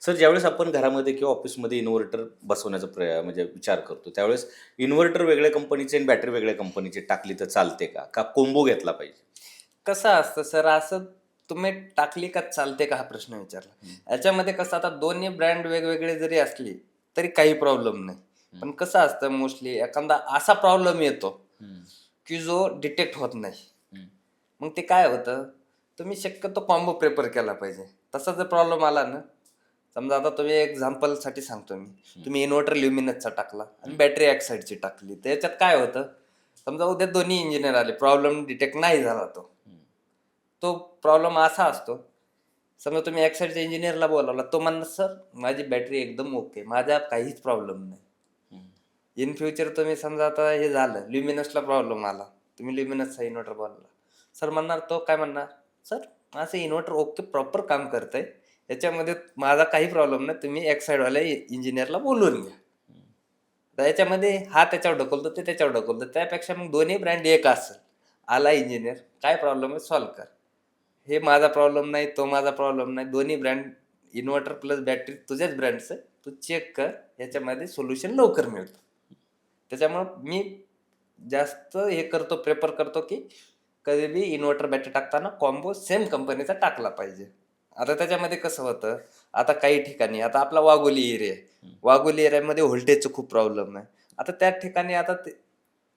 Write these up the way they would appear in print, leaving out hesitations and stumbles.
Sir, ज्यावेळेस आपण घरामध्ये किंवा ऑफिसमध्ये इन्व्हर्टर बसवण्याचा म्हणजे विचार करतो, त्यावेळेस इन्व्हर्टर वेगळ्या कंपनीचे आणि बॅटरी वेगळ्या कंपनीची टाकली तर चालते का? का कोम्बो घेतला पाहिजे? कसं असतं सर, असं तुम्ही टाकली का चालते का हा प्रश्न विचारला. हं, याच्यामध्ये कसं आता दोन्ही ब्रँड वेगवेगळे जरी असले, तरी काही प्रॉब्लेम नाही. हं, पण कसं असतं मोस्टली एखादा असा प्रॉब्लेम येतो, हं, की जो डिटेक्ट होत नाही. हं, मग ते काय होतं, तुम्ही शक्यतो कॉम्बो प्रिफर केला पाहिजे. तसा जर प्रॉब्लेम आला ना, समजा आता तुम्ही एक्झाम्पलसाठी सांगतो मी. हं, तुम्ही इन्व्हर्टर ल्युमिनसचा टाकला आणि हं, बॅटरी एक्साईडची टाकली. तर याच्यात काय होतं, समजा उद्या दोन्ही इंजिनिअर आले, प्रॉब्लेम डिटेक्ट नाही झाला तो. हं, तो प्रॉब्लेम असा असतो, समजा तुम्ही एक्साईडच्या इंजिनिअरला बोलावला, तो म्हणणार, "सर, माझी बॅटरी एकदम ओके, माझ्यात काहीच प्रॉब्लेम नाही." हं, इन फ्युचर तुम्ही समजा आता हे झालं, ल्युमिनसला प्रॉब्लेम आला. तुम्ही ल्युमिनसचा इन्व्हर्टर बोलवला. सर म्हणणार, तो काय म्हणणार, "सर, माझं इन्व्हर्टर ओके प्रॉपर काम करतंय. याच्यामध्ये माझा काही प्रॉब्लेम नाही. तुम्ही एक्साईडवाल्या इंजिनिअरला बोलवून घ्या." हं, तर याच्यामध्ये हा त्याच्यावर ढकलतो, ते त्याच्यावर ढकलतो. त्यापेक्षा मग दोन्ही ब्रँड एक असेल. आला इंजिनिअर, काय प्रॉब्लेम आहे सॉल्व्ह कर. हे माझा प्रॉब्लेम नाही, तो माझा प्रॉब्लेम नाही. दोन्ही ब्रँड इन्व्हर्टर प्लस बॅटरी तुझ्याच ब्रँडचं. तू चेक कर. याच्यामध्ये सोल्युशन लवकर मिळतं. त्याच्यामुळं मी जास्त हे करतो, प्रिफर करतो, की कधी बी इन्व्हर्टर बॅटरी टाकताना कॉम्बो सेम कंपनीचा टाकला पाहिजे. आता त्याच्यामध्ये कसं होतं, आता काही ठिकाणी आता आपला वाघोली एरिया आहे. हं, वाघोली एरियामध्ये व्होल्टेजचं खूप प्रॉब्लेम आहे. आता त्या ठिकाणी आता ते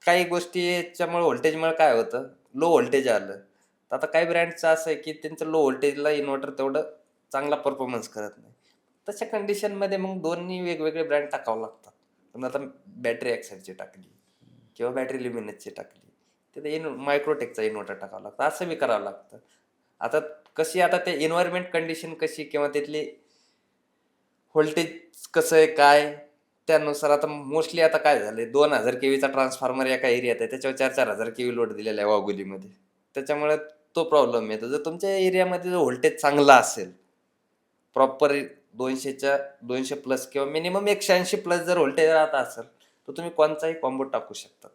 काही गोष्टीच्यामुळे व्होल्टेजमुळे काय होतं, लो व्होल्टेज आलं. तर आता काही ब्रँडचं असं आहे, की त्यांचं लो व्होल्टेजला इन्व्हर्टर तेवढं चांगला परफॉर्मन्स करत नाही. तशा कंडिशनमध्ये मग दोन्ही वेगवेगळे ब्रँड टाकावं लागतात. पण आता बॅटरी एक्साईडची टाकली किंवा बॅटरी ल्युमिनसची टाकली, तिथे मायक्रोटेकचा इन्व्हर्टर टाकावा लागतं. असं बी करावं लागतं. आता कशी आता ते एन्व्हायर्नमेंट कंडिशन कशी किंवा तिथली व्होल्टेज कसं आहे, काय? त्यानुसार आता मोस्टली आता काय झालंय, 2000 केव्हीचा ट्रान्सफॉर्मर एका एरियात आहे. त्याच्यावर 4,000 केव्ही लोड दिलेला आहे वाघोलीमध्ये. त्याच्यामुळे तो प्रॉब्लेम येतो. जर तुमच्या एरियामध्ये जर व्होल्टेज चांगला असेल, प्रॉपर 200च्या 200 प्लस किंवा मिनिमम 180 प्लस जर व्होल्टेज राहत असेल, तर तुम्ही कोणताही कॉम्बो टाकू शकता.